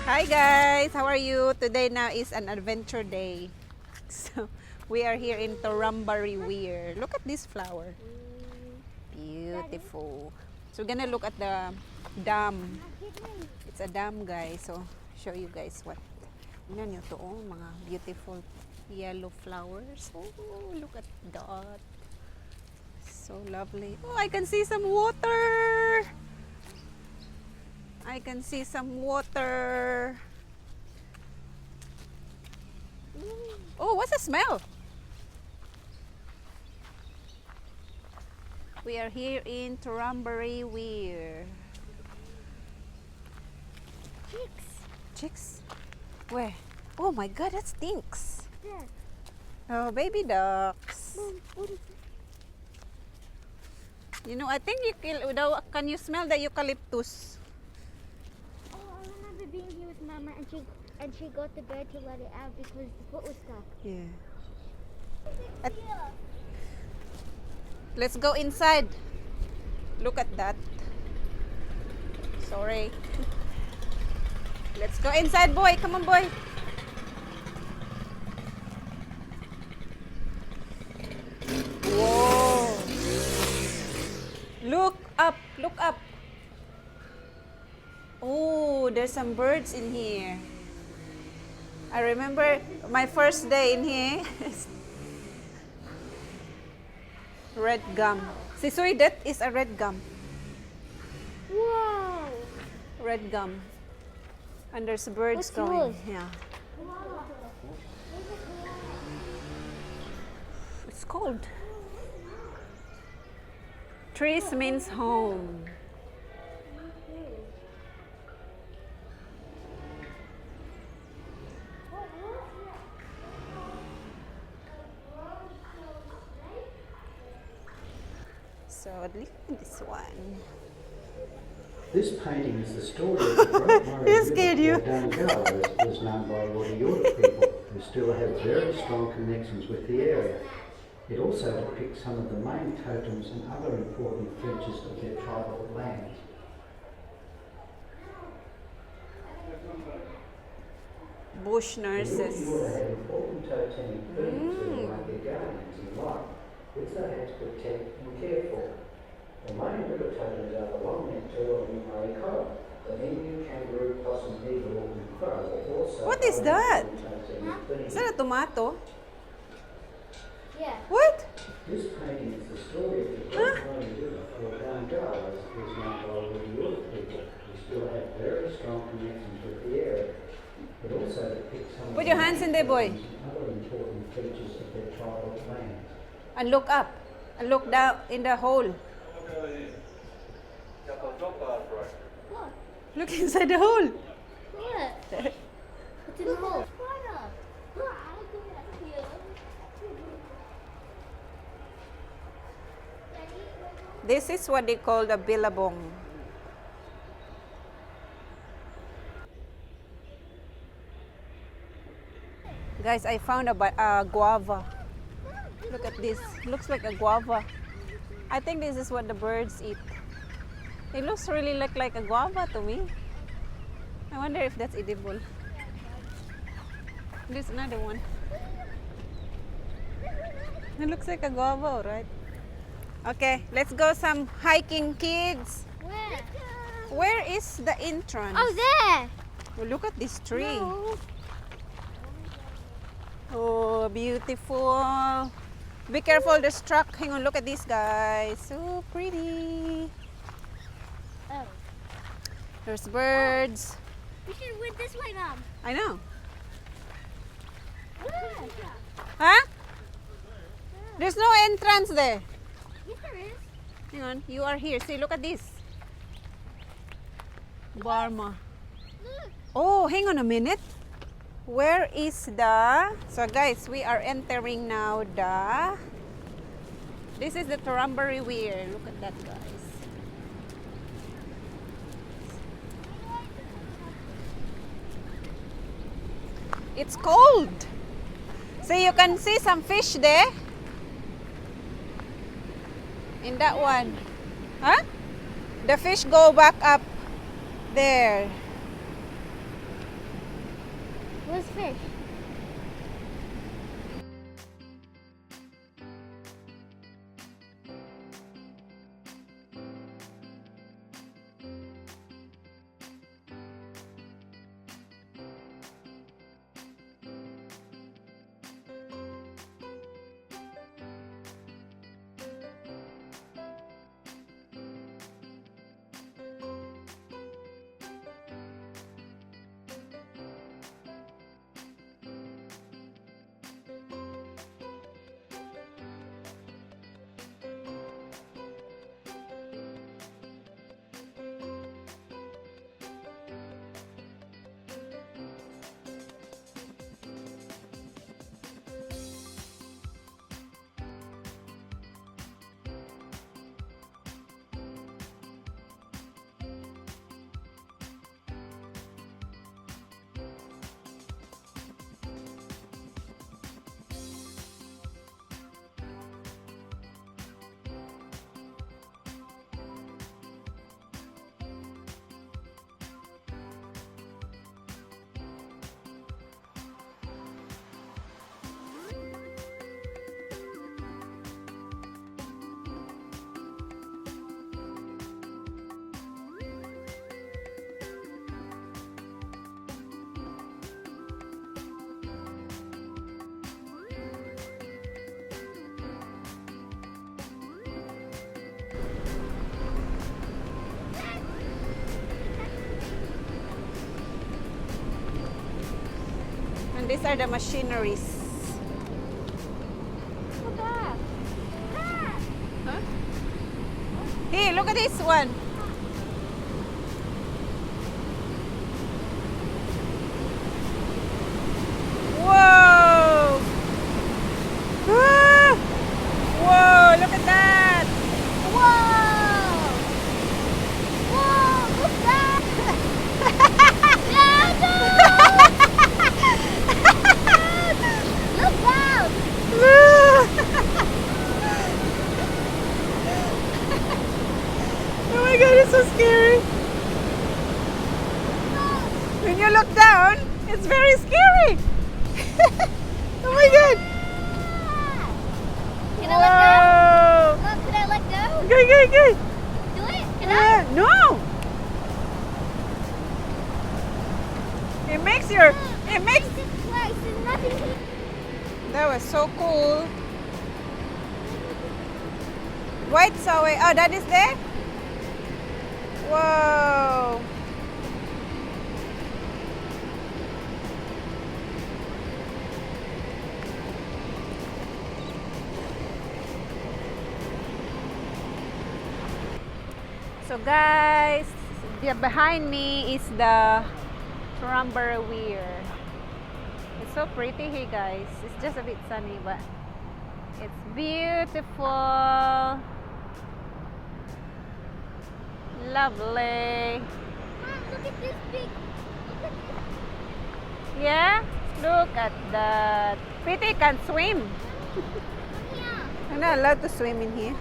Hi guys, how are you? Today now is an adventure day. So we are here in Torrumbary Weir. Look at this flower. Beautiful. So we're gonna look at the dam. It's a dam guys. So show you guys what. Tingnan nyo to, oh, mga beautiful yellow flowers. Oh, look at that. So lovely. Oh, I can see some water. I can see some water. Oh, what's the smell? We are here in Torrumbary Weir. Chicks. Chicks? Where? Oh my god, that stinks. There. Oh, baby ducks. Mom, what is it? You know, I think can you smell the eucalyptus? Oh, I remember being here with Mama and she got the bird to let it out because the foot was stuck. Yeah. Let's go inside. Look at that. Sorry. Let's go inside, boy. Come on, boy. Whoa. Look up. Look up. Oh, there's some birds in here. I remember my first day in here. Red gum. Sisoy, that is a red gum. Wow. Red gum. And there's birds What's going. yours? Yeah. It's cold. Trees means home. So look at this one. This painting is the story of the Torrumbary Who scared you? Weir, as was known by Water people, who still have very strong connections with the area. It also depicts some of the main totems and other important features of their tribal lands. Bush The nurses. Water had important totemic beings who were like their guardians in life, which they had to protect and care for. The main river totems are the long-necked turtle and maricot, the emu, kangaroo, possum, eagle, and crow. Also, What is that? totemic beings. Is that a tomato? Yeah. What? This painting is the story of the Torrumbary River, or Downgar, as it was known by Water people, who still have very strong connections with the area. It also depicts some of Put the your hands in there, boy. other important features of their tribal lands. And look up. And look down in the hole. What? Look inside the hole. What? What's in the hole? This is what they call the billabong. Guys, I found a guava. Look at this. Looks like a guava. I think this is what the birds eat. It looks really like a guava to me. I wonder if that's edible. There's another one. It looks like a guava, all right? Okay, let's go some hiking, kids. Where? Where is the entrance? Oh, there. Oh, look at this tree. No. Oh, beautiful. Be careful, there's truck. Hang on, look at this, guys. So pretty. Oh. There's birds. We should went this way, Mom. I know. Where? Huh? There's no entrance there. Yes, there is. Hang on, you are here. See, look at this. Burma. Look. Oh, hang on a minute. Where is the... So guys, we are entering now the... This is the Torrumbary Weir. Look at that, guys. It's cold. So you can see some fish there. In that one. Huh? The fish go back up there. Where's fish? And these are the machineries. Look at that. Huh? Hey, look at this one. Whoa! Ah! Whoa, look at that! Whoa! Whoa! Look at that! Look out! Oh my god, it's so scary. When you look down, it's very scary. Oh my god. Can I let go? Whoa. Mom, can I let go? Okay, okay, okay. Do it? Can I? No. It makes your, it makes, This place, there's nothing here. that was so cool. White Saway, oh that is there? Whoa. So guys, behind me is the Torrumbary Weir. It's so pretty here guys. It's just a bit sunny but it's beautiful. Lovely. Mom, look at this big. Look at this. Yeah? Look at that. Pretty can swim. Yeah. I'm not allowed to swim in here.